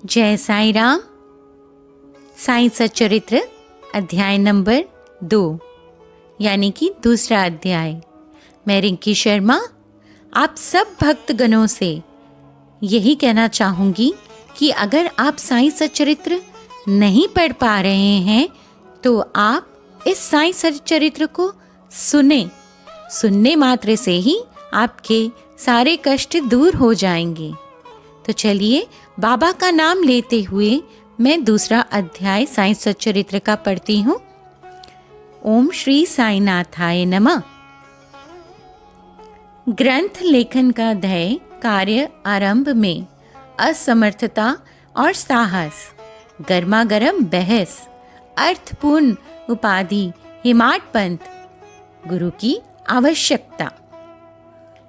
जय साई राम। साई सच्चरित्र अध्याय नंबर 2 यानी कि दूसरा अध्याय। मैं रिंकी शर्मा आप सब भक्तगणों से यही कहना चाहूँगी कि अगर आप साई सच्चरित्र नहीं पढ़ पा रहे हैं तो आप इस साई सच्चरित्र को सुनने मात्र से ही आपके सारे कष्ट दूर हो जाएंगे। तो चलिए बाबा का नाम लेते हुए मैं दूसरा अध्याय साई सच्चरित्र का पढ़ती हूँ। ओम श्री साईनाथाय नमः। ग्रंथ लेखन का ध्येय कार्य आरंभ में असमर्थता और साहस, गर्मागरम बहस, अर्थपूर्ण उपाधि, हिमाट पंथ, गुरु की आवश्यकता।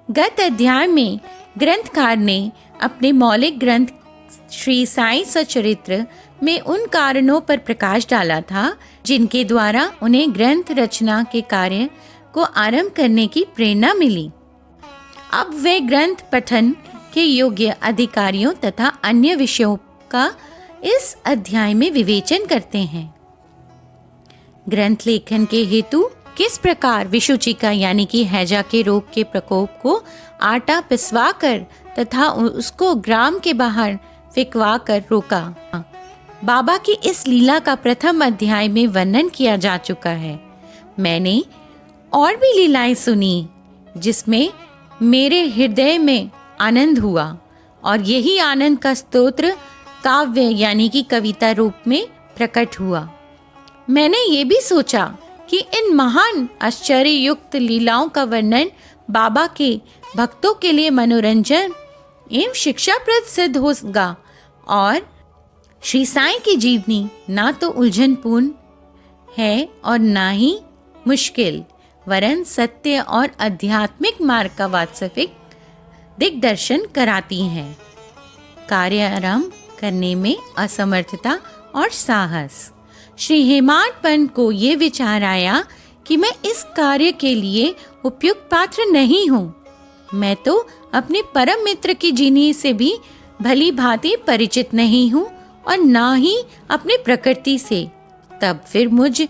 गत अध्याय में ग्रंथकार ने अपने मौलिक ग्रंथ श्री साई सच्चरित्र में उन कारणों पर प्रकाश डाला था जिनके द्वारा उन्हें ग्रंथ रचना के कार्य को आरंभ करने की प्रेरणा मिली। अब वे ग्रंथ पठन के योग्य अधिकारियों तथा अन्य विषयों का इस अध्याय में विवेचन करते हैं। ग्रंथ लेखन के हेतु किस प्रकार विषुचिका यानी कि हैजा के रोग के प्रकोप को आटा पिसवा कर तथा उसको ग्राम के बाहर फेंकवा कर रोका। बाबा की इस लीला का प्रथम अध्याय में वर्णन किया जा चुका है। मैंने और भी लीलाएं सुनी जिसमें मेरे हृदय में आनंद हुआ और यही आनंद का स्तोत्र काव्य यानी कि कविता रूप में प्रकट हुआ। मैंने ये भी सोचा कि इन महान आश्चर्य युक्त लीलाओं का वर्णन बाबा के भक्तों के लिए मनोरंजन एवं शिक्षाप्रद सिद्ध होगा और श्री साईं की जीवनी ना तो उलझनपूर्ण है और ना ही मुश्किल, वरन सत्य और आध्यात्मिक मार्ग का वास्तविक दिग्दर्शन कराती है। कार्य आरंभ करने में असमर्थता और साहस। श्री हेमाड पंत को ये विचार आया कि मैं इस कार्य के लिए उपयुक्त पात्र नहीं हूँ। मैं तो अपने परम मित्र की जीनी से भी भली भांति परिचित नहीं हूँ और ना ही अपने प्रकृति से। तब फिर मुझ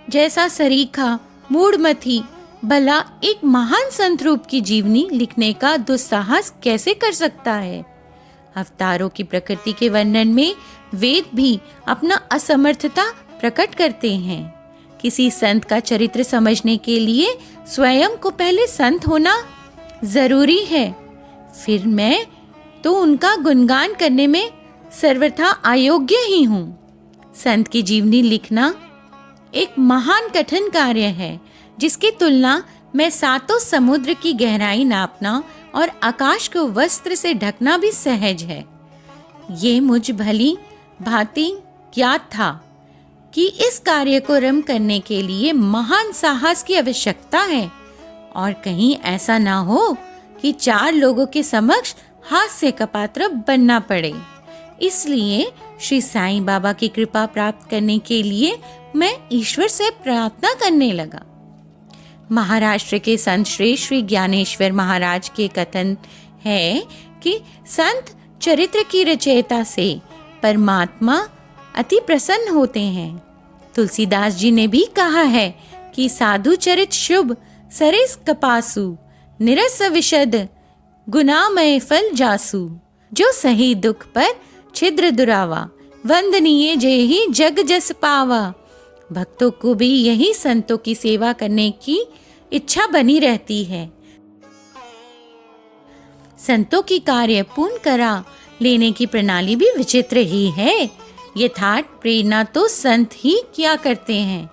जैसा सरीखा मूढ़मती भला एक महान संत रूप की जीवनी लिखने का दुस्साहस कैसे कर सकता है। अवतारों की प्रकृति के वर्णन में वेद भी अपना असमर्थता प्रकट करते हैं। किसी संत का चरित्र समझने के लिए स्वयं को पहले संत होना जरूरी है, फिर मैं तो उनका गुणगान करने में सर्वथा अयोग्य ही हूँ। संत की जीवनी लिखना एक महान कठिन कार्य है जिसकी तुलना में सातों समुद्र की गहराई नापना और आकाश को वस्त्र से ढकना भी सहज है। ये मुझ भली भांति ज्ञात था कि इस कार्य को आरंभ करने के लिए महान साहस की आवश्यकता है और कहीं ऐसा ना हो कि 4 लोगों के समक्ष हास्य का पात्र बनना पड़े। इसलिए श्री साईं बाबा की कृपा प्राप्त करने के लिए मैं ईश्वर से प्रार्थना करने लगा। महाराष्ट्र के संत श्री ज्ञानेश्वर महाराज के कथन है कि संत चरित्र की रचयिता से परमात्मा अति प्रसन्न होते हैं। तुलसीदास जी ने भी कहा है कि साधु चरित शुभ सरिस कपासु निरस विशद गुनामय फल जासु, जो सही दुख पर छिद्र दुरावा वंदनीय जेहि जग जस पावा। भक्तों को भी यही संतों की सेवा करने की इच्छा बनी रहती है। संतों की कार्य पूर्ण करा लेने की प्रणाली भी विचित्र ही है। यथार्थ प्रेरणा तो संत ही किया करते हैं,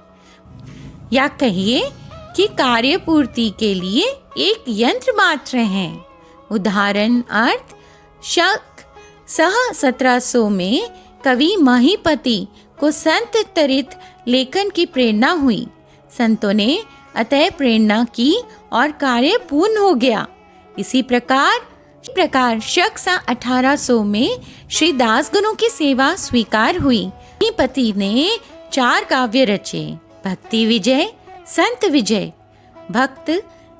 या कहिए कि कार्य पूर्ति के लिए एक यंत्र मात्र हैं। उदाहरण अर्थ शक 1700 में कवि महीपति को संत तरित लेखन की प्रेरणा हुई। संतों ने अतः प्रेरणा की और कार्य पूर्ण हो गया। इसी प्रकार शक 1800 में श्री दासगणों की सेवा स्वीकार हुई। महीपति ने 4 काव्य रचे, भक्ति विजय, संत विजय, भक्त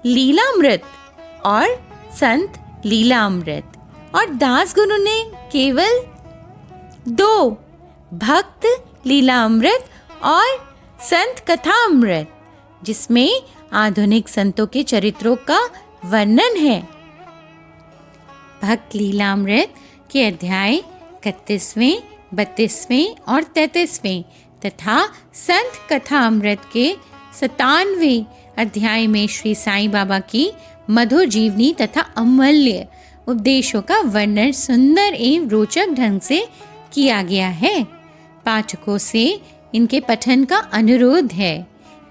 लीलामृत और संत लीलामृत। और दासगणों ने केवल दो, भक्त लीलामृत और संत कथामृत, जिसमें आधुनिक संतों के चरित्रों का वर्णन है। भक्त लीलामृत के अध्याय 31वें, 32वें और 33वें तथा संत कथामृत के 97वें अध्याय में श्री साईं बाबा की मधुर जीवनी तथा अमूल्य उपदेशों का वर्णन सुंदर एवं रोचक ढंग से किया गया है। पाठकों से इनके पठन का अनुरोध है।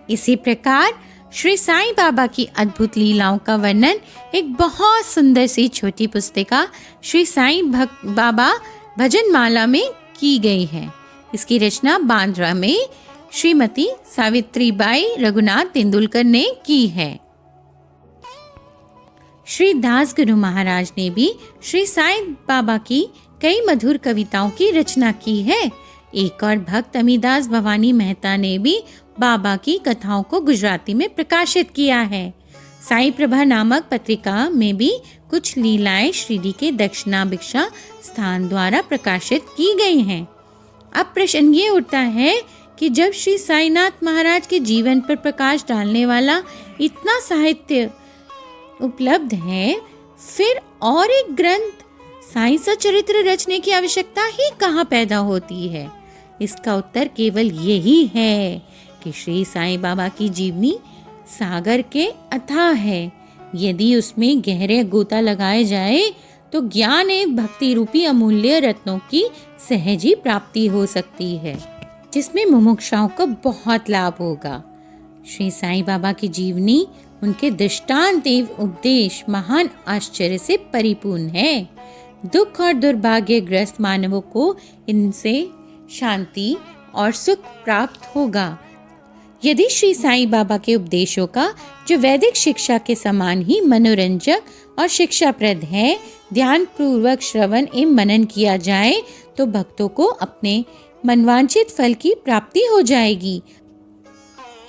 इसी प्रकार श्री साईं बाबा की अद्भुत लीलाओं का वर्णन एक बहुत सुंदर सी छोटी पुस्तिका श्री साईं बाबा भजन माला में की गई है। इसकी रचना बांद्रा में श्रीमती सावित्रीबाई रघुनाथ तेंदुलकर ने की है। श्री दास गुरु महाराज ने भी श्री साईं बाबा की कई मधुर कविताओं की रचना की है। एक और भक्त अमीदास भवानी मेहता ने भी बाबा की कथाओं को गुजराती में प्रकाशित किया है। साईं प्रभा नामक पत्रिका में भी कुछ लीलाएं श्रीडी के दक्षिणाभिक्षा स्थान द्वारा प्रकाशित की गई हैं। अब प्रश्न ये उठता है कि जब श्री साईनाथ महाराज के जीवन पर प्रकाश डालने वाला इतना साहित्य उपलब्ध है, फिर और एक ग्रंथ साईं सचरित्र रचने की आवश्यकता ही कहाँ पैदा होती है? इसका उत्तर केवल यही है कि श्री साईं बाबा की जीवनी सागर के अथाह है। यदि उसमें गहरे गोता लगाए जाए तो ज्ञान एक भक्ति रूपी अमूल्य रत्नों की सहज ही प्राप्ति हो सकती है, जिसमें मुमुक्षुओं को बहुत लाभ होगा। श्री साईं बाबा की जीवनी, उनके दृष्टांत एवं उपदेश महान आश्चर्य से परिपूर्ण है। दुख और दुर्भाग्यग्रस्त मानवों को इनसे शांति और सुख प्राप्त होगा। यदि श्री साईं बाबा के उपदेशों का, जो वैदिक शिक्षा के समान ही मनोरंजक और शिक्षाप्रद है, ध्यान पूर्वक श्रवण एवं मनन किया जाए तो भक्तों को अपने मनवांछित फल की प्राप्ति हो जाएगी।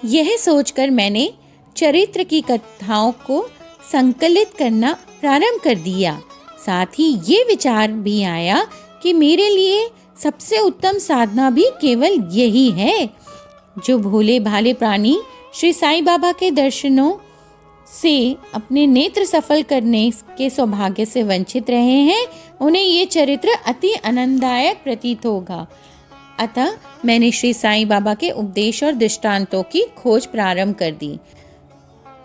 यह सोचकर मैंने चरित्र की कथाओं को संकलित करना प्रारंभ कर दिया। साथ ही ये विचार भी आया कि मेरे लिए सबसे उत्तम साधना भी केवल यही है। जो भोले भाले प्राणी श्री साईं बाबा के दर्शनों से अपने नेत्र सफल करने के सौभाग्य से वंचित रहे हैं, उन्हें ये चरित्र अति आनंददायक प्रतीत होगा। अतः मैंने श्री साईं बाबा के उपदेश और दृष्टांतों की खोज प्रारंभ कर दी,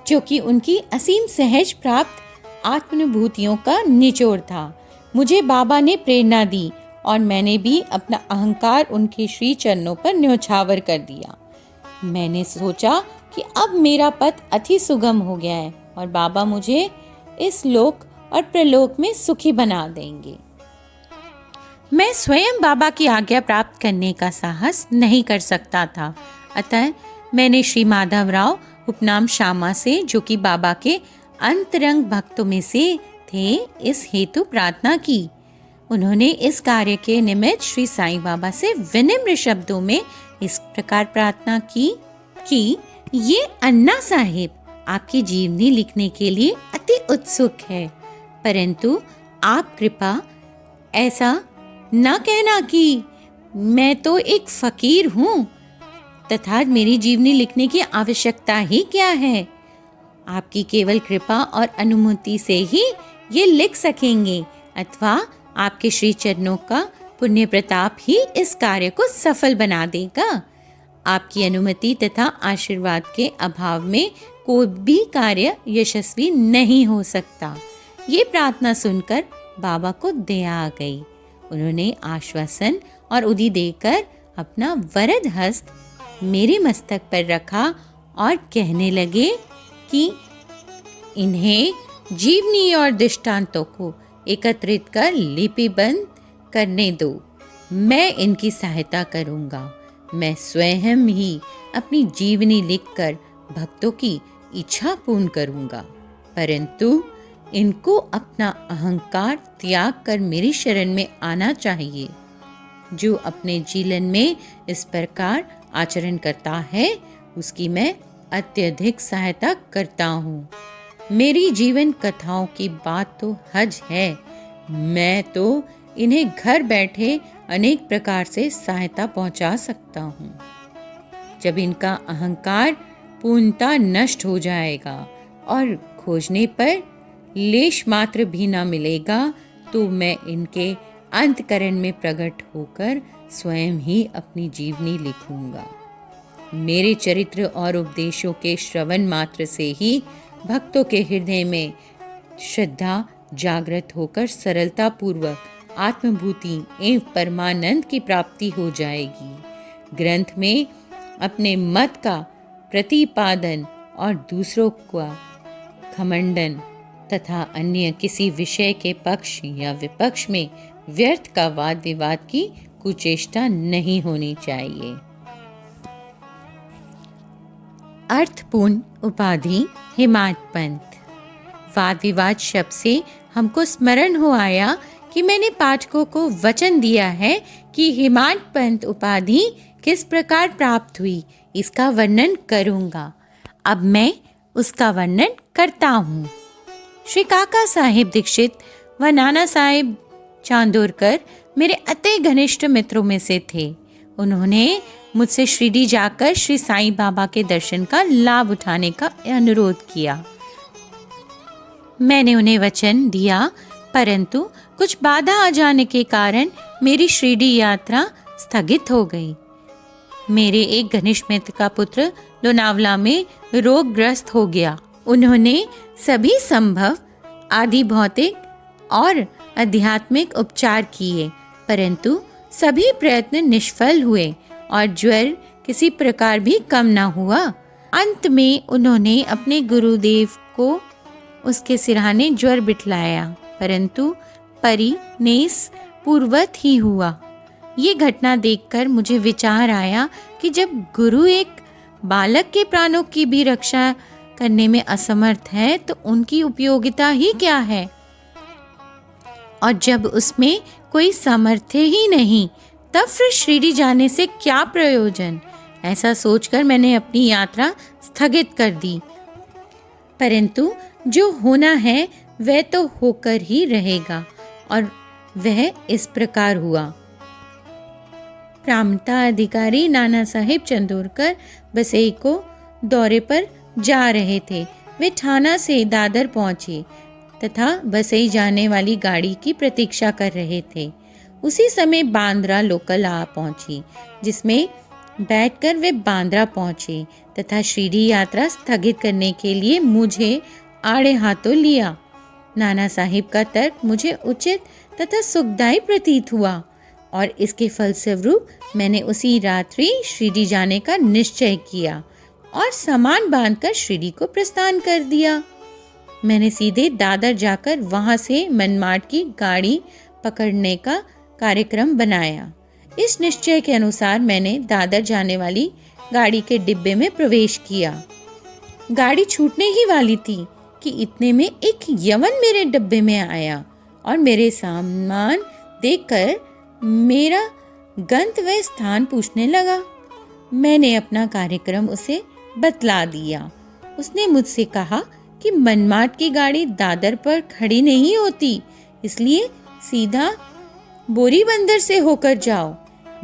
जो कि उनकी असीम सहज प्राप्त आत्मानुभूतियों का निचोड़ था। मुझे बाबा ने प्रेरणा दी और मैंने भी अपना अहंकार उनके श्री चरणों पर न्योछावर कर दिया। मैंने सोचा कि अब मेरा पथ अति सुगम हो गया है और बाबा मुझे इस लोक और प्रलोक में सुखी बना देंगे। मैं स्वयं बाबा की आज्ञा प्राप्त करने का साहस नहीं कर सकता था। अतः मैंने श्री माधवराव उपनाम श्यामा से, जो कि बाबा के अंतरंग भक्तों में से थे, इस हेतु प्रार्थना की। उन्होंने इस कार्य के निमित्त श्री साईं बाबा से विनम्र शब्दों में इस प्रकार प्रार्थना की कि ये अन्ना साहिब आपकी जीवनी लिखने के लिए अति उत्सुक है, परंतु आप कृपा ऐसा न कहना कि मैं तो एक फकीर हूँ तथा मेरी जीवनी लिखने की आवश्यकता ही क्या है। आपकी केवल कृपा और अनुमति से ही ये लिख सकेंगे, अथवा आपके श्री चरणों का पुण्य प्रताप ही इस कार्य को सफल बना देगा। आपकी अनुमति तथा आशीर्वाद के अभाव में कोई भी कार्य यशस्वी नहीं हो सकता। ये प्रार्थना सुनकर बाबा को दया आ गई। उन्होंने आश्वासन और उदी देकर अपना वरद हस्त मेरे मस्तक पर रखा और कहने लगे कि इन्हें जीवनी और दृष्टांतों को एकत्रित कर लिपिबंद करने दो। मैं इनकी सहायता करूंगा। मैं स्वयं ही अपनी जीवनी लिखकर भक्तों की इच्छा पूर्ण करूंगा, परंतु इनको अपना अहंकार त्याग कर मेरी शरण में आना चाहिए। जो अपने जीवन में इस प्रकार आचरण करता है, उसकी मैं अत्यधिक सहायता करता हूँ। मेरी जीवन कथाओं की बात तो हज है। मैं तो इन्हें घर बैठे अनेक प्रकार से सहायता पहुंचा सकता हूँ। जब इनका अहंकार पूर्णतः नष्ट हो जाएगा और खोजने पर लेश मात्र भी न मिलेगा, तो मैं इनके अंतकरण में प्रकट होकर स्वयं ही अपनी जीवनी लिखूंगा। मेरे चरित्र और उपदेशों के श्रवण मात्र से ही भक्तों के हृदय में श्रद्धा जागृत होकर सरलता पूर्वक आत्मभूति एवं परमानंद की प्राप्ति हो जाएगी। ग्रंथ में अपने मत का प्रतिपादन और दूसरों का खंडन तथा अन्य किसी विषय के पक्ष या विपक्ष में व्यर्थ का वाद विवाद की कुचेष्टा नहीं होनी चाहिए। अर्थपूर्ण उपाधि हेमाद पंत। वाद विवाद शब्द से हमको स्मरण हो आया कि मैंने पाठकों को वचन दिया है कि हेमाद पंत उपाधि किस प्रकार प्राप्त हुई, इसका वर्णन करूंगा। अब मैं उसका वर्णन करता हूँ। श्री काका साहेब दीक्षित व नाना साहेब चांदोरकर मेरे अति घनिष्ठ मित्रों में से थे। उन्होंने मुझसे शिरडी जाकर श्री साईं बाबा के दर्शन का लाभ उठाने का अनुरोध किया। मैंने उन्हें वचन दिया, परंतु कुछ बाधा आ जाने के कारण मेरी शिरडी यात्रा स्थगित हो गई। मेरे एक घनिष्ठ मित्र का पुत्र लोनावला में रोगग्रस्त हो गया। उन्होंने सभी संभव आदि भौतिक और आध्यात्मिक उपचार किए, परंतु सभी प्रयत्न निष्फल हुए और ज्वर किसी प्रकार भी कम न हुआ। अंत में उन्होंने अपने गुरुदेव को उसके सिरहाने ज्वर बिठलाया, परंतु परिनेस पूर्वत ही हुआ। ये घटना देखकर मुझे विचार आया कि जब गुरु एक बालक के प्राणों की भी रक्षा करने में असमर्थ है, तो उनकी उपयोगिता ही क्या है, और जब उसमें कोई सामर्थ्य ही नहीं, तब फिर शिरडी जाने से क्या प्रयोजन। ऐसा सोचकर मैंने अपनी यात्रा स्थगित कर दी। परंतु जो होना है वह तो होकर ही रहेगा, और वह इस प्रकार हुआ। प्रांता अधिकारी नाना साहेब चंदोरकर बसई को दौरे पर जा रहे थे। वे ठाना से दादर पहुंचे तथा बसई जाने वाली गाड़ी की प्रतीक्षा कर रहे थे। उसी समय बांद्रा लोकल आ पहुंची, जिसमें बैठकर वे बांद्रा पहुंचे तथा शिरडी यात्रा स्थगित करने के लिए मुझे आड़े हाथों लिया। नाना साहिब का तर्क मुझे उचित तथा सुखदायी प्रतीत हुआ और इसके फलस्वरूप मैंने उसी रात्रि शिरडी जाने का निश्चय किया और सामान बांधकर शिरडी को प्रस्थान कर दिया। मैंने सीधे दादर जाकर वहां से मनमाड की गाड़ी पकड़ने का कार्यक्रम बनाया। इस निश्चय के अनुसार मैंने दादर जाने वाली गाड़ी के डिब्बे में प्रवेश किया। गाड़ी छूटने ही वाली थी कि इतने में एक यवन मेरे डिब्बे में आया और मेरे सामान देखकर मेरा गंतव्य स्थान पूछने लगा। मैंने अपना कार्यक्रम उसे बतला दिया। उसने मुझसे कहा कि मनमाड की गाड़ी दादर पर खड़ी नहीं होती, इसलिए सीधा बोरीबंदर से होकर जाओ।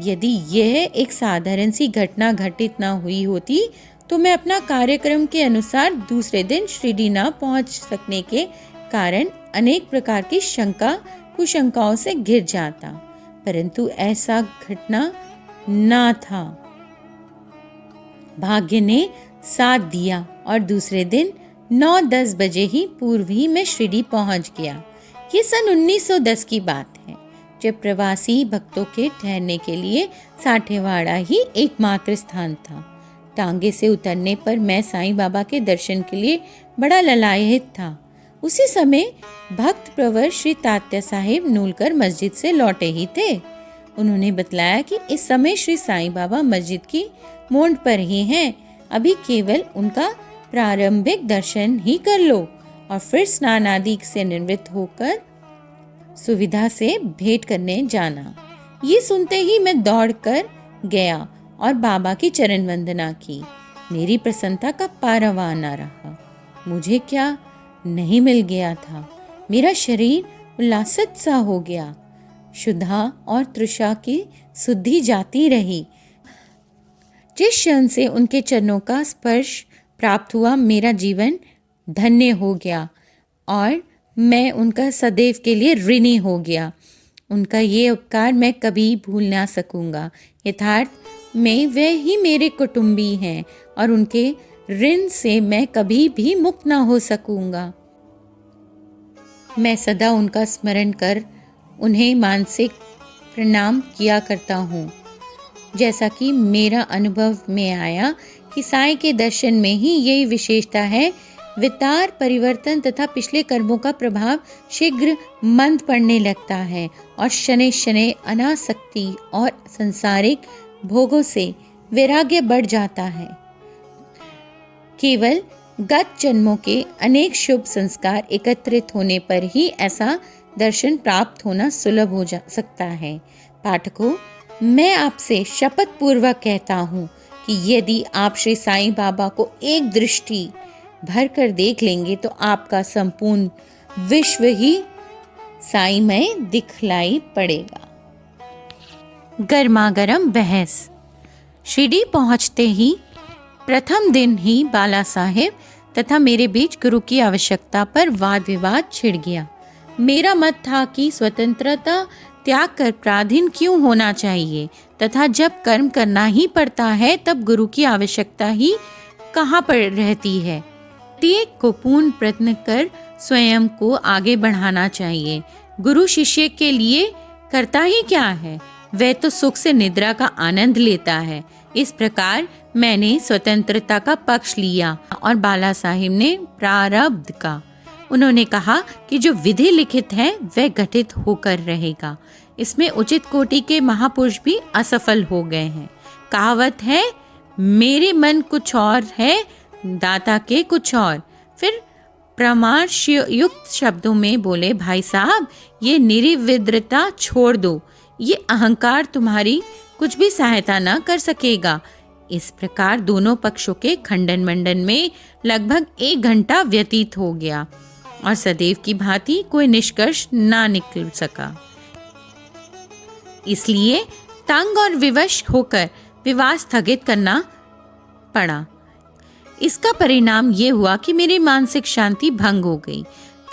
यदि यह एक साधारण सी घटना घटित न हुई होती तो मैं अपना कार्यक्रम के अनुसार दूसरे दिन शिरडी न पहुंच सकने के कारण अनेक प्रकार की शंका कुशंकाओं से घिर जाता, परंतु ऐसा घटना न था। भाग्य ने साथ दिया और दूसरे दिन 9-10 बजे ही पूर्व ही मैं शिरडी पहुंच गया। ये सन 1910 की बात है, जब प्रवासी भक्तों के ठहरने के लिए साठेवाड़ा ही एकमात्र स्थान था। टांगे से उतरने पर मैं साईं बाबा के दर्शन के लिए बड़ा ललायित था। उसी समय भक्त प्रवर श्री तात्या साहेब नूलकर मस्जिद से लौटे ही थे। उन्होंने बतलाया कि इस समय श्री साईं बाबा मस्जिद की मोड़ पर ही हैं, अभी केवल उनका प्रारंभिक दर्शन ही कर लो और फिर स्नान आदि से निवृत्त होकर सुविधा से भेंट करने जाना। ये सुनते ही मैं दौड़कर गया और बाबा की चरण वंदना की। मेरी प्रसन्नता का पारावार न रहा। मुझे क्या नहीं मिल गया था, मेरा शरीर उल्लासित सा हो गया। शुद्धा और तृषा की शुद्धि जाती रही। जिस क्षण से उनके चरणों का स्पर्श प्राप्त हुआ, मेरा जीवन धन्य हो गया और मैं उनका सदैव के लिए ऋणी हो गया। उनका ये उपकार मैं कभी भूल ना सकूंगा। यथार्थ में वे ही मेरे कुटुंबी हैं और उनके ऋण से मैं कभी भी मुक्त ना हो सकूंगा। मैं सदा उनका स्मरण कर उन्हें मानसिक प्रणाम किया करता हूँ। जैसा कि मेरा अनुभव में आया कि साईं के दर्शन में ही यही विशेषता है, वितार परिवर्तन तथा पिछले कर्मों का प्रभाव शीघ्र मंद पड़ने लगता है और शनै शनै अनासक्ति और सांसारिक भोगों से वैराग्य बढ़ जाता है। केवल गत जन्मों के अनेक शुभ संस्कार एकत्रित होने पर ही ऐसा दर्शन प्राप्त होना सुलभ हो सकता है। पाठकों, मैं आपसे शपथ पूर्वक कहता हूँ कि यदि आप श्री साईं बाबा को एक दृष्टि भर कर देख लेंगे तो आपका संपूर्ण विश्व ही साईमय दिखलाई पड़ेगा। गर्मागरम बहस। शिरडी पहुंचते ही प्रथम दिन ही बाला साहेब तथा मेरे बीच गुरु की आवश्यकता पर वाद विवाद छिड़ गया। मेरा मत था कि स्वतंत्रता त्याग कर पराधीन क्यों होना चाहिए तथा जब कर्म करना ही पड़ता है तब गुरु की आवश्यकता ही कहाँ पर रहती है। प्रत्येक को पूर्ण प्रयत्न कर स्वयं को आगे बढ़ाना चाहिए। गुरु शिष्य के लिए करता ही क्या है, वह तो सुख से निद्रा का आनंद लेता है। इस प्रकार मैंने स्वतंत्रता का पक्ष लिया और बाला साहिब ने प्रारब्ध का। उन्होंने कहा कि जो विधि लिखित है वह घटित होकर रहेगा। इसमें उचित कोटि के महापुरुष भी असफल हो गए हैं। कहावत है, मेरे मन कुछ और है, दाता के कुछ और। फिर परामर्श युक्त शब्दों में बोले, भाई साहब, ये निर्विद्रता छोड़ दो, ये अहंकार तुम्हारी कुछ भी सहायता ना कर सकेगा। इस प्रकार दोनों पक्षों के खंडन मंडन में लगभग 1 घंटा व्यतीत हो गया और सदैव की भांति कोई निष्कर्ष ना निकल सका। इसलिए तंग और विवश होकर विवाद स्थगित करना पड़ा। इसका परिणाम ये हुआ कि मेरी मानसिक शांति भंग हो गई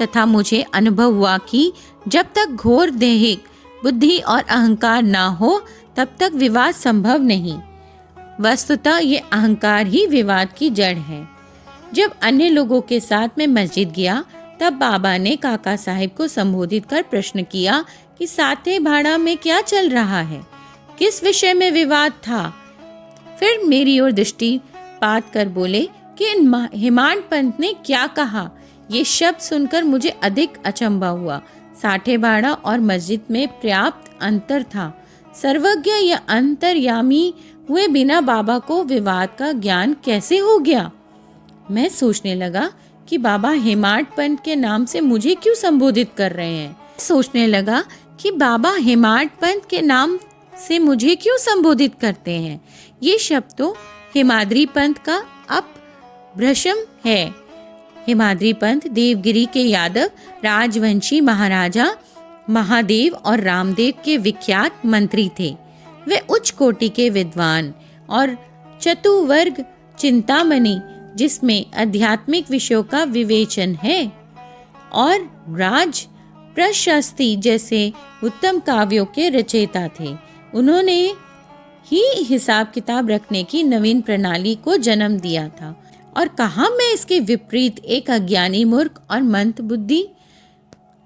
तथा मुझे अनुभव हुआ कि जब तक घोर दैहिक बुद्धि और अहंकार ना हो तब तक विवाद संभव नहीं। वस्तुतः ये अहंकार ही विवाद की जड़ है। जब अन्य लोगों के साथ मैं मस्जिद गया तब बाबा ने काका साहिब को संबोधित कर प्रश्न किया कि साथे भाड़ा में क्या चल रहा है, किस विषय में विवाद था। फिर मेरी ओर दृष्टिपात कर बोले कि हेमाड पंत ने क्या कहा। ये शब्द सुनकर मुझे अधिक अचंभा हुआ। साठे भाड़ा और मस्जिद में पर्याप्त अंतर था। सर्वज्ञ या अंतर्यामी हुए बिना बाबा को विवाद का ज्ञान कैसे हो गया। मैं सोचने लगा कि बाबा हेमाड पंत के नाम से मुझे क्यों संबोधित कर रहे हैं। सोचने लगा कि बाबा हेमाड पंत के नाम से मुझे क्यों संबोधित करते हैं। ये शब्द तो हेमाद्री पंत का अपभ्रंश है। हेमाद्री पंत देवगिरी के यादव राजवंशी महाराजा महादेव और रामदेव के विख्यात मंत्री थे। वे उच्च कोटि के विद्वान और चतुर्वर्ग चिंतामणि, जिसमें आध्यात्मिक विषयों का विवेचन है, और राज प्रशस्ति जैसे उत्तम काव्यों के रचयिता थे। उन्होंने ही हिसाब किताब रखने की नवीन प्रणाली को जन्म दिया था और कहा मैं इसके विपरीत एक अज्ञानी मूर्ख और मंद बुद्धि।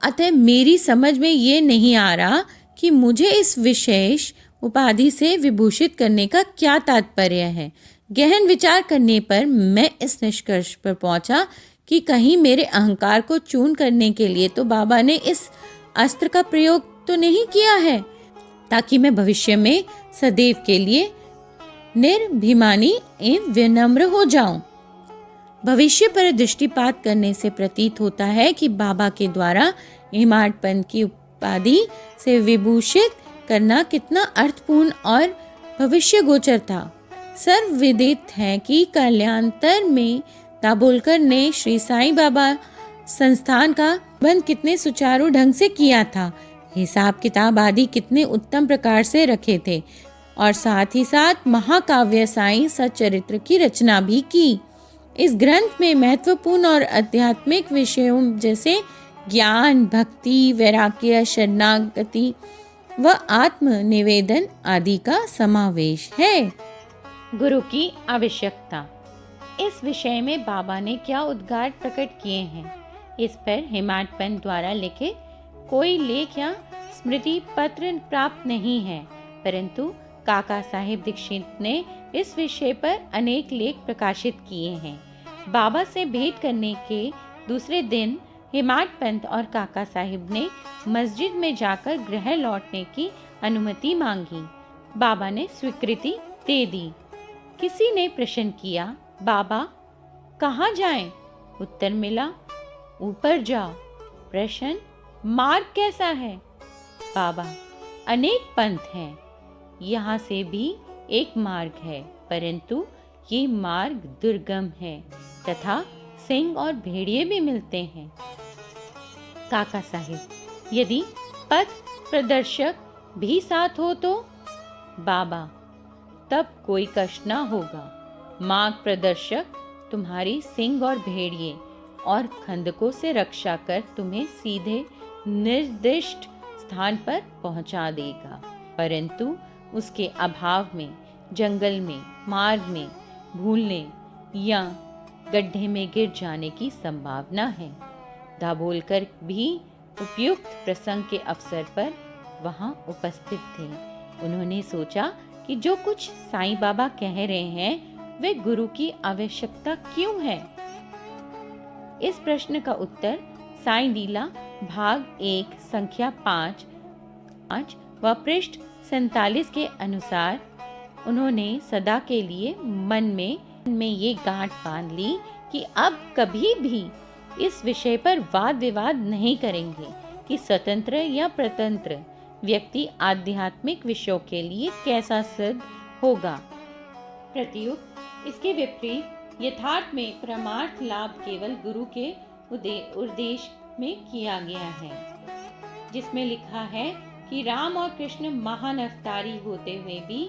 अतः मेरी समझ में ये नहीं आ रहा कि मुझे इस विशेष उपाधि से विभूषित करने का क्या तात्पर्य है। गहन विचार करने पर मैं इस निष्कर्ष पर पहुंचा कि कहीं मेरे अहंकार को चूर्ण करने के लिए तो बाबा ने इस अस्त्र का प्रयोग तो नहीं किया है, ताकि मैं भविष्य में सदैव के लिए निर्भिमानी एवं विनम्र हो जाऊं। भविष्य पर दृष्टिपात करने से प्रतीत होता है कि बाबा के द्वारा हेमाड पंत की उपाधि से विभूषित करना कितना अर्थपूर्ण और भविष्य गोचर था। सर्वविदित है कि कल्याणतर में दाभोलकर ने श्री साईं बाबा संस्थान का बंद कितने सुचारू ढंग से किया था। हिसाब किताब आदि कितने उत्तम प्रकार से रखे थे और साथ ही साथ महाकाव्य साईं सच्चरित्र की रचना भी की। इस ग्रंथ में महत्वपूर्ण और आध्यात्मिक विषयों जैसे ज्ञान, भक्ति, वैराग्य, शरणागति व आत्म निवेदन आदि का समावेश है। गुरु की आवश्यकता। इस विषय में बाबा ने क्या उद्गार प्रकट किए हैं, इस पर हेमाड पंत द्वारा लिखे कोई लेख या स्मृति पत्र प्राप्त नहीं है, परंतु काका साहिब दीक्षित ने इस विषय पर अनेक लेख प्रकाशित किए हैं। बाबा से भेंट करने के दूसरे दिन हेमाड पंत और काका साहिब ने मस्जिद में जाकर गृह लौटने की अनुमति मांगी। बाबा ने स्वीकृति दे दी। किसी ने प्रश्न किया, बाबा कहाँ जाएं? उत्तर मिला, ऊपर जाओ। प्रश्न, मार्ग कैसा है? बाबा, अनेक पंथ हैं, यहाँ से भी एक मार्ग है, परंतु ये मार्ग दुर्गम है तथा सिंह और भेड़िए भी मिलते हैं। काका साहिब, यदि पथ प्रदर्शक भी साथ हो तो? बाबा, तब कोई कष्ट न होगा। मार्ग प्रदर्शक तुम्हारी सिंह और भेड़िए और खंदकों से रक्षा कर तुम्हें सीधे निर्दिष्ट स्थान पर पहुंचा देगा, परंतु उसके अभाव में जंगल में, मार्ग में भूलने या गड्ढे में गिर जाने की संभावना है। दाभोलकर भी उपयुक्त प्रसंग के अवसर पर वहां उपस्थित थे। उन्होंने सोचा कि जो कुछ साईं बाबा कह रहे हैं वे गुरु की आवश्यकता क्यों है। इस प्रश्न का उत्तर साईं लीला भाग 1 संख्या 5 व पृष्ठ 47 के अनुसार उन्होंने सदा के लिए मन में ये गांठ बांध ली कि अब कभी भी इस विषय पर वाद विवाद नहीं करेंगे कि स्वतंत्र या प्रतंत्र व्यक्ति आध्यात्मिक विषयों के लिए कैसा सिद्ध होगा। प्रत्युत इसके विपरीत यथार्थ में परमार्थ लाभ केवल गुरु के उद्देश्य में किया गया है, जिसमें लिखा है कि राम और कृष्ण महान अवतारी होते हुए भी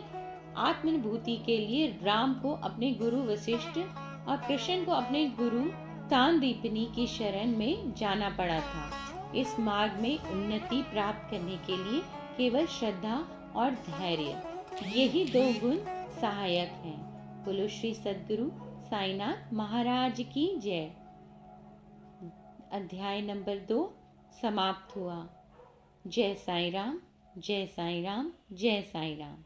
आत्मानुभूति के लिए राम को अपने गुरु वशिष्ठ और कृष्ण को अपने गुरु सांदीपनी की शरण में जाना पड़ा था। इस मार्ग में उन्नति प्राप्त करने के लिए केवल श्रद्धा और धैर्य, यही 2 गुण सहायक हैं। बोलो श्री सद्गुरु साईनाथ महाराज की जय। अध्याय नंबर 2 समाप्त हुआ। जय साईं राम, जय साईं राम, जय साईं राम।